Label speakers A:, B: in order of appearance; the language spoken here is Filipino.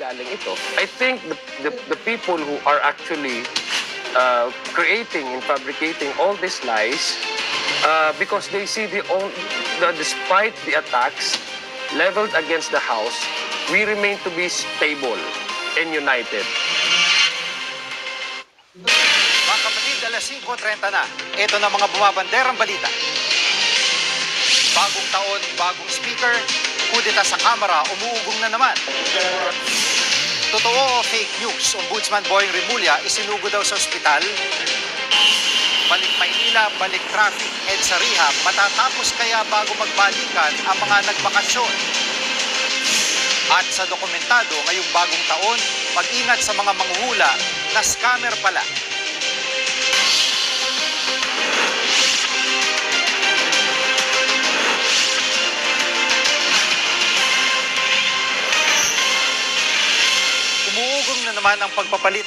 A: galing ito. I think the people who are actually creating and fabricating all these lies because they see despite the attacks leveled against the house, we remain to be stable and united.
B: Mga kapatid, alas 5:30 na. Ito na mga bumabanderang balita. Bagong taon, bagong speaker, kudeta sa kamera, umuugong na naman. Totoo o fake news? Ombudsman Boying Rimulya isinugo daw sa ospital. Balik Maynila, balik traffic, EDSA rehab. Matatapos kaya bago magbalikan ang mga nagbakasyon? At sa dokumentado ngayong bagong taon, mag-ingat sa mga manghuhula na scammer pala. Umuugong na naman ang pagpapalit